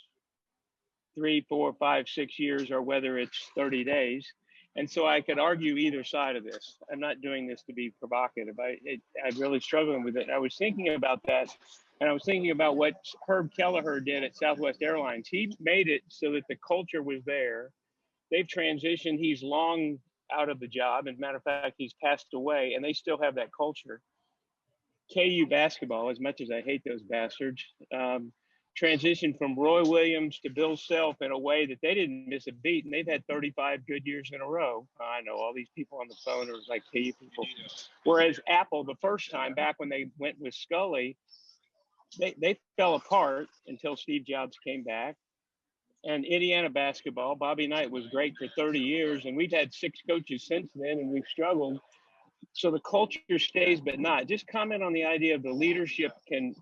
3, 4, 5, 6 years, or whether it's 30 days. And so I could argue either side of this. I'm not doing this to be provocative. I'm really struggling with it. I was thinking about that, and I was thinking about what Herb Kelleher did at Southwest Airlines. He made it so that the culture was there. They've transitioned. He's long out of the job. As a matter of fact, he's passed away, and they still have that culture. KU basketball, as much as I hate those bastards, transitioned from Roy Williams to Bill Self in a way that they didn't miss a beat, and they've had 35 good years in a row. I know all these people on the phone are like KU people. Whereas Apple, the first time back when they went with Scully, they fell apart until Steve Jobs came back. And Indiana basketball, Bobby Knight was great for 30 years, and we've had 6 coaches since then, and we've struggled. So the culture stays, but not. Just comment on the idea of the leadership can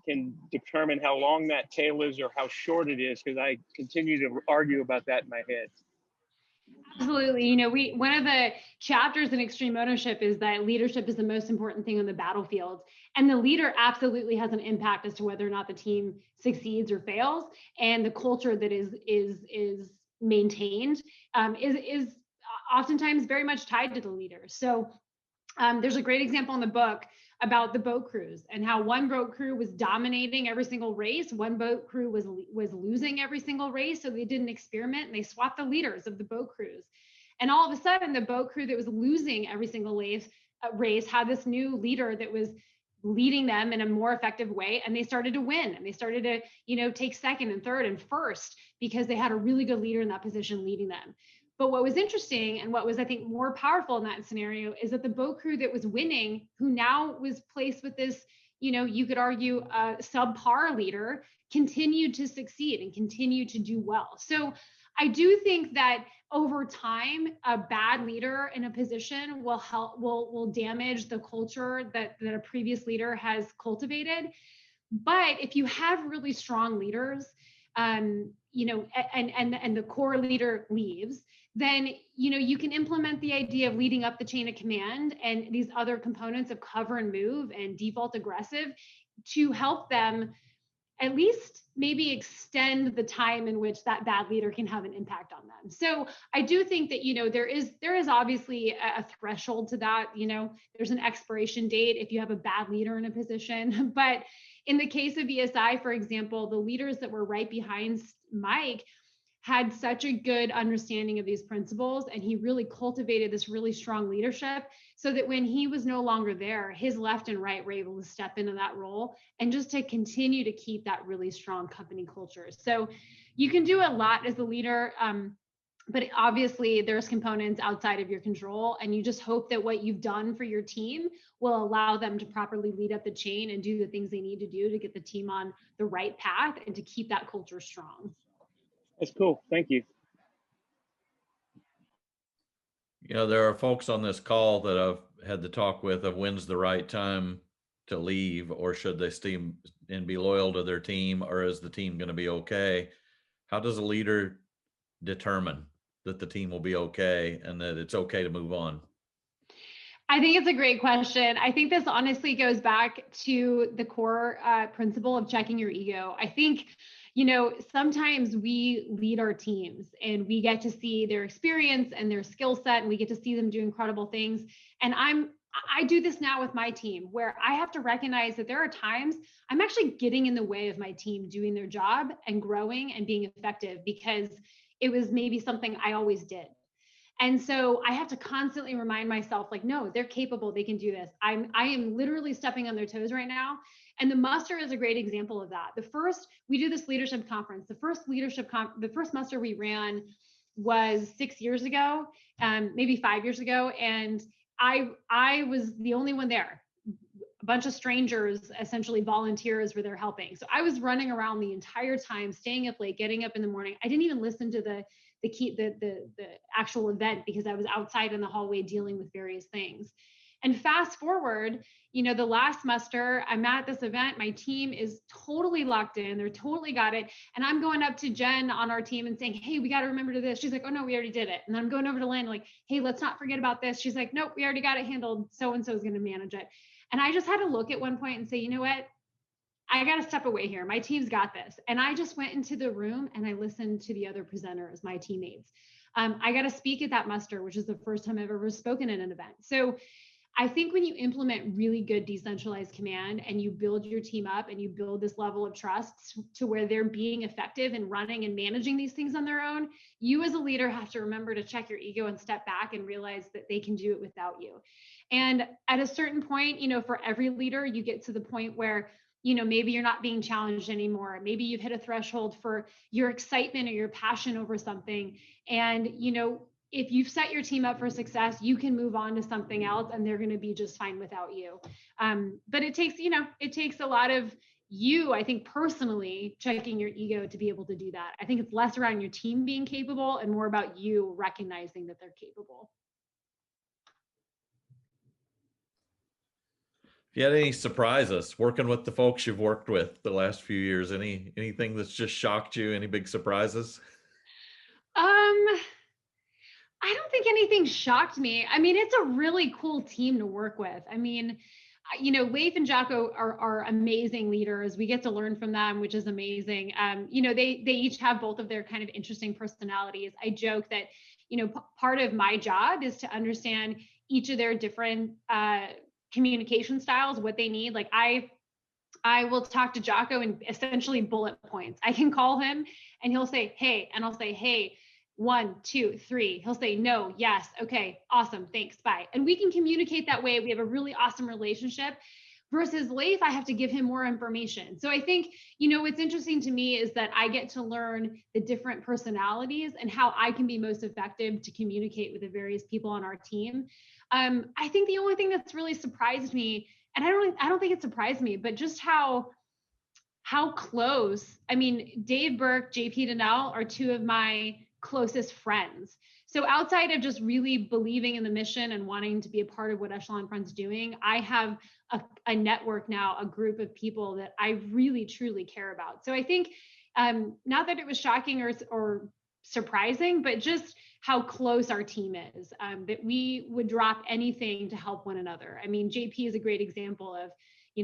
determine how long that tail is or how short it is, because I continue to argue about that in my head. Absolutely. You know, one of the chapters in Extreme Ownership is that leadership is the most important thing on the battlefield. And the leader absolutely has an impact as to whether or not the team succeeds or fails. And the culture that is maintained is oftentimes very much tied to the leader. So there's a great example in the book about the boat crews and how one boat crew was dominating every single race. One boat crew was losing every single race. So they did an experiment and they swapped the leaders of the boat crews. And all of a sudden, the boat crew that was losing every single race had this new leader that was leading them in a more effective way. And they started to win, and they started to, you know, take second and third and first because they had a really good leader in that position leading them. But what was interesting and what was, I think, more powerful in that scenario is that the boat crew that was winning, who now was placed with this, you know, you could argue subpar leader, continued to succeed and continued to do well. So I do think that over time, a bad leader in a position will damage the culture that a previous leader has cultivated. But if you have really strong leaders, you know, and the core leader leaves, then, you know, you can implement the idea of leading up the chain of command and these other components of cover and move and default aggressive to help them at least maybe extend the time in which that bad leader can have an impact on them. So I do think that, you know, there is obviously a threshold to that. You know, there's an expiration date if you have a bad leader in a position. But in the case of ESI, for example, the leaders that were right behind Mike had such a good understanding of these principles, and he really cultivated this really strong leadership so that when he was no longer there, his left and right were able to step into that role and just to continue to keep that really strong company culture. So you can do a lot as a leader, but obviously there's components outside of your control, and you just hope that what you've done for your team will allow them to properly lead up the chain and do the things they need to do to get the team on the right path and to keep that culture strong. That's cool. Thank you. You know, there are folks on this call that I've had the talk with of when's the right time to leave, or should they stay and be loyal to their team, or is the team going to be okay? How does a leader determine that the team will be okay and that it's okay to move on? I think it's a great question. I think this honestly goes back to the core principle of checking your ego. I think, you know, sometimes we lead our teams and we get to see their experience and their skill set, and we get to see them do incredible things. And I do this now with my team, where I have to recognize that there are times I'm actually getting in the way of my team doing their job and growing and being effective because it was maybe something I always did. And so I have to constantly remind myself, like, no, they're capable, they can do this. I am literally stepping on their toes right now. And the muster is a great example of that. We do this leadership conference. The first muster we ran was 6 years ago, maybe 5 years ago. And I was the only one there. A bunch of strangers, essentially volunteers, were there helping. So I was running around the entire time, staying up late, getting up in the morning. I didn't even listen to the actual event because I was outside in the hallway dealing with various things. And fast forward, you know, the last muster, I'm at this event, my team is totally locked in, they're totally got it. And I'm going up to Jen on our team and saying, hey, we got to remember to this. She's like, oh no, we already did it. And I'm going over to Lynn like, hey, let's not forget about this. She's like, nope, we already got it handled. So-and-so is going to manage it. And I just had to look at one point and say, you know what? I got to step away here. My team's got this. And I just went into the room and I listened to the other presenters, my teammates. I got to speak at that muster, which is the first time I've ever spoken at an event. So I think when you implement really good decentralized command and you build your team up and you build this level of trust to where they're being effective in running and managing these things on their own, you as a leader have to remember to check your ego and step back and realize that they can do it without you. And at a certain point, for every leader, you get to the point where maybe you're not being challenged anymore. Maybe you've hit a threshold for your excitement or your passion over something. And, if you've set your team up for success, you can move on to something else and they're going to be just fine without you. But it takes a lot of you, I think, personally checking your ego to be able to do that. I think it's less around your team being capable and more about you recognizing that they're capable. If you had any surprises working with the folks you've worked with the last few years, anything that's just shocked you, any big surprises? I don't think anything shocked me. I mean, it's a really cool team to work with. I mean, Leif and Jocko are amazing leaders. We get to learn from them, which is amazing. They each have both of their kind of interesting personalities. I joke that, part of my job is to understand each of their different communication styles, what they need. Like I will talk to Jocko in essentially bullet points. I can call him and he'll say, hey, and I'll say, hey, 1, 2, 3. He'll say, no, yes, okay, awesome, thanks, bye. And we can communicate that way. We have a really awesome relationship. Versus Leif, I have to give him more information. So I think, what's interesting to me is that I get to learn the different personalities and how I can be most effective to communicate with the various people on our team. I think the only thing that's really surprised me, and I don't think it surprised me, but just how close. I mean, Dave Burke, JP Donnell are two of my closest friends. So outside of just really believing in the mission and wanting to be a part of what Echelon Front's doing, I have a network now, a group of people that I really, truly care about. So I think not that it was shocking or surprising, but just how close our team is, that we would drop anything to help one another. I mean, JP is a great example of,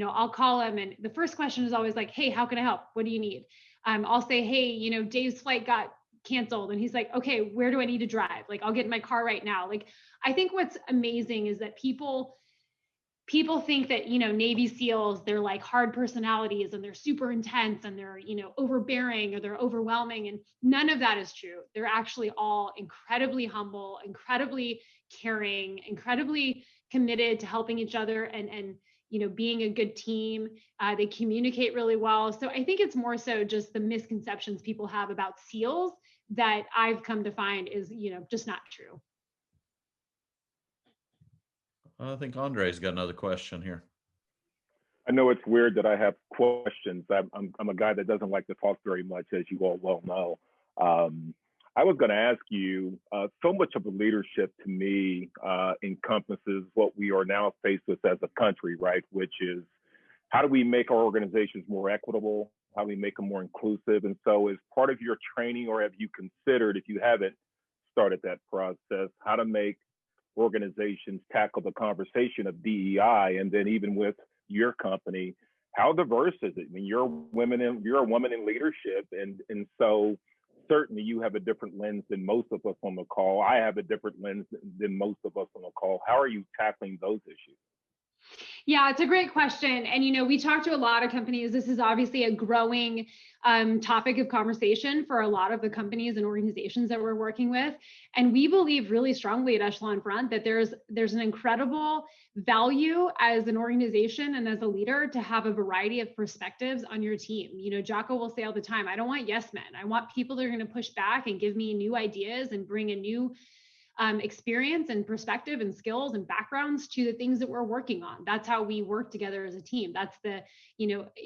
I'll call him and the first question is always like, hey, how can I help? What do you need? I'll say, hey, Dave's flight got canceled. And he's like, okay, where do I need to drive? Like, I'll get in my car right now. Like, I think what's amazing is that people think that, Navy SEALs, they're like hard personalities and they're super intense and they're, overbearing or they're overwhelming. And none of that is true. They're actually all incredibly humble, incredibly caring, incredibly committed to helping each other and being a good team. They communicate really well. So I think it's more so just the misconceptions people have about SEALs that I've come to find is, just not true. I think Andre's got another question here. I know it's weird that I have questions. I'm a guy that doesn't like to talk very much, as you all well know. I was going to ask you, so much of the leadership to me encompasses what we are now faced with as a country, right? Which is, how do we make our organizations more equitable? How do we make them more inclusive? And so as part of your training, or have you considered, if you haven't started that process, how to make organizations tackle the conversation of DEI? And then even with your company, how diverse is it? I mean, you're a woman in leadership, and so certainly you have a different lens than most of us on the call. I have a different lens than most of us on the call. How are you tackling those issues? Yeah, it's a great question. And, we talk to a lot of companies. This is obviously a growing topic of conversation for a lot of the companies and organizations that we're working with. And we believe really strongly at Echelon Front that there's an incredible value as an organization and as a leader to have a variety of perspectives on your team. Jocko will say all the time, I don't want yes men. I want people that are going to push back and give me new ideas and bring a new experience and perspective and skills and backgrounds to the things that we're working on. That's how we work together as a team. That's the,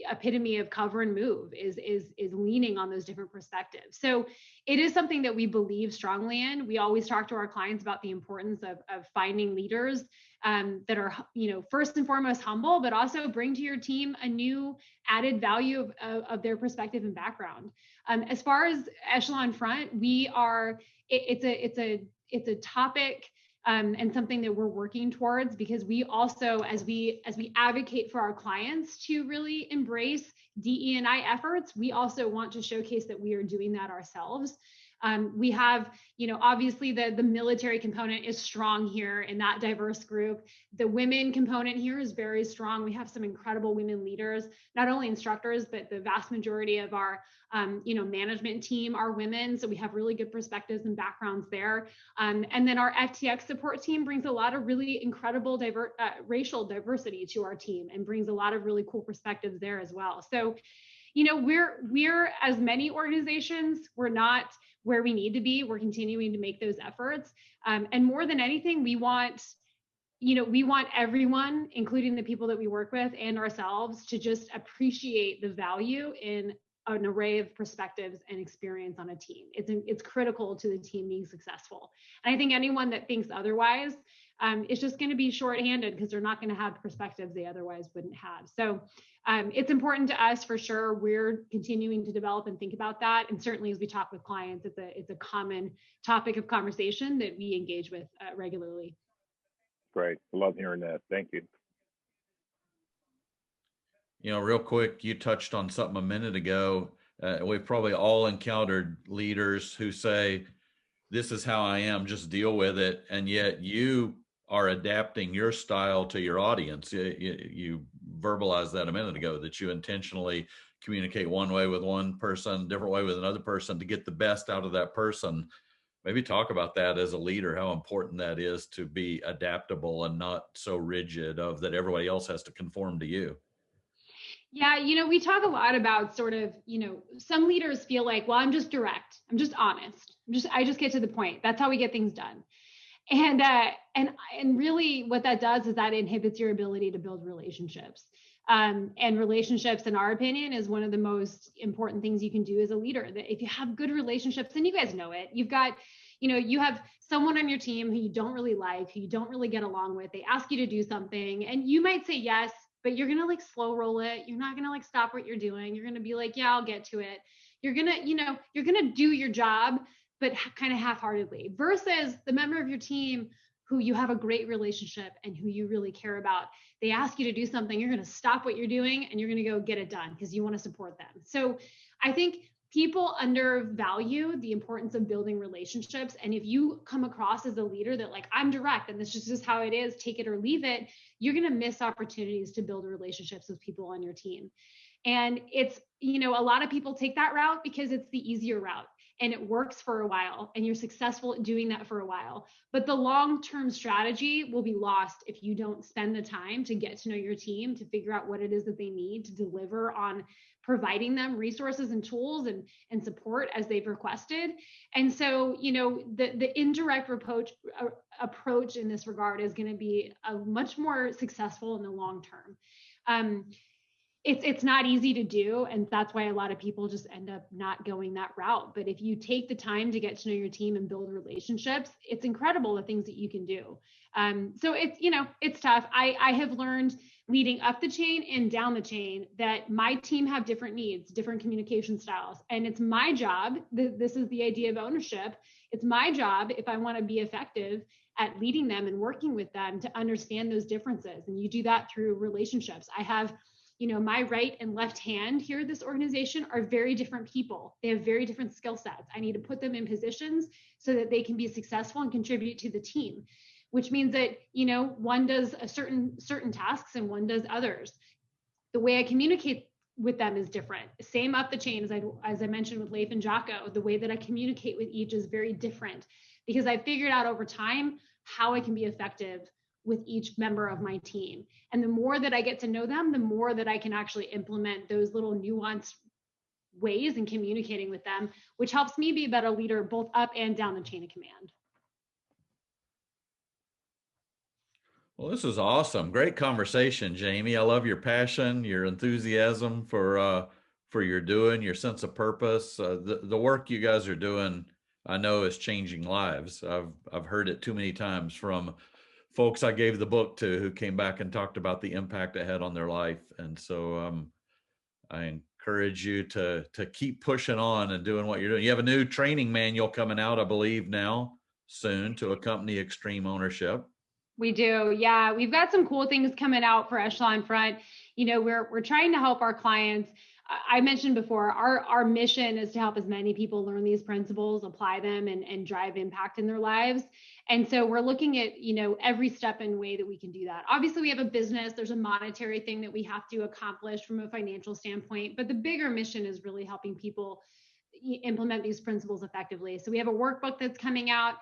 epitome of cover and move is leaning on those different perspectives. So it is something that we believe strongly in. We always talk to our clients about the importance of finding leaders that are, first and foremost humble, but also bring to your team a new added value of their perspective and background. As far as Echelon Front, it's a topic and something that we're working towards, because we also, as we advocate for our clients to really embrace DE&I efforts, we also want to showcase that we are doing that ourselves. We have, obviously the military component is strong here in that diverse group. The women component here is very strong. We have some incredible women leaders, not only instructors, but the vast majority of our, management team are women. So we have really good perspectives and backgrounds there. And then our FTX support team brings a lot of really incredible racial diversity to our team and brings a lot of really cool perspectives there as well. So, we're as many organizations, we're not where we need to be. We're continuing to make those efforts. And more than anything, we want everyone, including the people that we work with and ourselves, to just appreciate the value in an array of perspectives and experience on a team. It's critical to the team being successful. And I think anyone that thinks otherwise is just going to be shorthanded, because they're not going to have perspectives they otherwise wouldn't have. So it's important to us for sure. We're continuing to develop and think about that. And certainly as we talk with clients, it's a common topic of conversation that we engage with regularly. Great. I love hearing that. Thank you. Real quick, you touched on something a minute ago. We've probably all encountered leaders who say, this is how I am, just deal with it. And yet you are adapting your style to your audience. You verbalized that a minute ago, that you intentionally communicate one way with one person, different way with another person, to get the best out of that person. Maybe talk about that as a leader, how important that is to be adaptable and not so rigid of that everybody else has to conform to you. Yeah, we talk a lot about sort of, some leaders feel like, well, I'm just direct, I'm just honest, I just get to the point. That's how we get things done. And really what that does is that inhibits your ability to build relationships. And relationships, in our opinion, is one of the most important things you can do as a leader. That if you have good relationships, and you guys know it, you've got, you have someone on your team who you don't really like, who you don't really get along with. They ask you to do something and you might say yes, but you're going to slow roll it. You're not going to stop what you're doing. You're going to be like, yeah, I'll get to it. You're going to do your job, but kind of half-heartedly, versus the member of your team who you have a great relationship and who you really care about. They ask you to do something, you're going to stop what you're doing and you're going to go get it done because you want to support them. So I think people undervalue the importance of building relationships. And if you come across as a leader that I'm direct and this is just how it is, take it or leave it, you're going to miss opportunities to build relationships with people on your team. And it's, a lot of people take that route because it's the easier route and it works for a while and you're successful at doing that for a while. But the long-term strategy will be lost if you don't spend the time to get to know your team, to figure out what it is that they need to deliver on providing them resources and tools and support as they've requested. And so, the indirect approach in this regard is going to be much more successful in the long term. It's not easy to do, and that's why a lot of people just end up not going that route. But if you take the time to get to know your team and build relationships, it's incredible the things that you can do. So it's tough. I have learned leading up the chain and down the chain that my team have different needs, different communication styles, and it's my job. This is the idea of ownership. It's my job, if I want to be effective at leading them and working with them, to understand those differences. And you do that through relationships. I have my right and left hand here at this organization are very different people. They have very different skill sets. I need to put them in positions so that they can be successful and contribute to the team, which means that, one does a certain tasks and one does others. The way I communicate with them is different. Same up the chain, as I mentioned with Leif and Jocko, the way that I communicate with each is very different because I figured out over time how I can be effective with each member of my team. And the more that I get to know them, the more that I can actually implement those little nuanced ways in communicating with them, which helps me be a better leader, both up and down the chain of command. Well, this is awesome. Great conversation, Jamie. I love your passion, your enthusiasm for your sense of purpose. The work you guys are doing, I know, is changing lives. I've heard it too many times from folks I gave the book to who came back and talked about the impact it had on their life. And so I encourage you to keep pushing on and doing what you're doing. You have a new training manual coming out, I believe now. soon to accompany Extreme Ownership. We do. Yeah. We've got some cool things coming out for Echelon Front. You know, we're trying to help our clients. I mentioned before, our mission is to help as many people learn these principles, apply them, and drive impact in their lives. And so we're looking at, you know, every step and way that we can do that. Obviously, we have a business. There's a monetary thing that we have to accomplish from a financial standpoint. But the bigger mission is really helping people implement these principles effectively. So we have a workbook that's coming out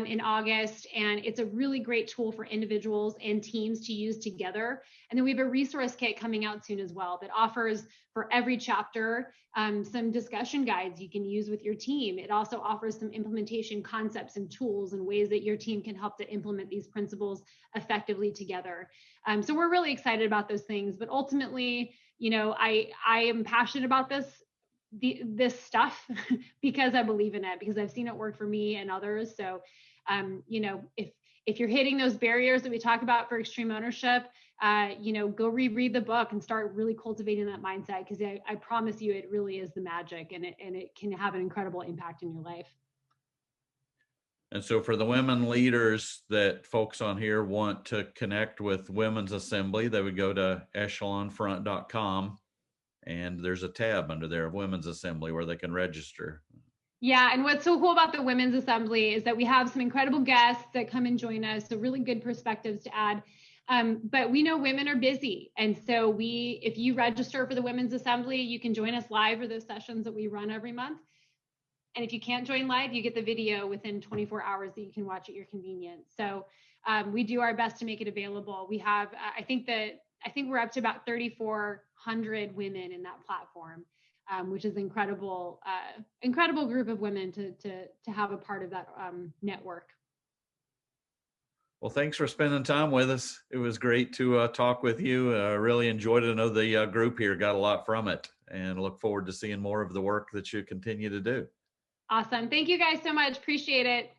in August, and it's a really great tool for individuals and teams to use together. And then we have a resource kit coming out soon as well that offers for every chapter some discussion guides you can use with your team. It also offers some implementation concepts and tools and ways that your team can help to implement these principles effectively together. So we're really excited about those things. But ultimately, you know, I am passionate about this stuff because I believe in it, because I've seen it work for me and others. So, you know, if you're hitting those barriers that we talk about for extreme ownership, you know, go reread the book and start really cultivating that mindset, because I promise you, it really is the magic, and it can have an incredible impact in your life. And so for the women leaders that folks on here want to connect with Women's Assembly, they would go to echelonfront.com. And there's a tab under there of Women's Assembly where they can register. Yeah, and what's so cool about the Women's Assembly is that we have some incredible guests that come and join us, so really good perspectives to add. But we know women are busy, and so if you register for the Women's Assembly, you can join us live for those sessions that we run every month. And if you can't join live, you get the video within 24 hours that you can watch at your convenience. So we do our best to make it available. We have, I think we're up to about 3,400 women in that platform, which is incredible group of women to have a part of that network. Well, thanks for spending time with us. It was great to talk with you. Really enjoyed it. I know the group here got a lot from it, and look forward to seeing more of the work that you continue to do. Awesome. Thank you guys so much. Appreciate it.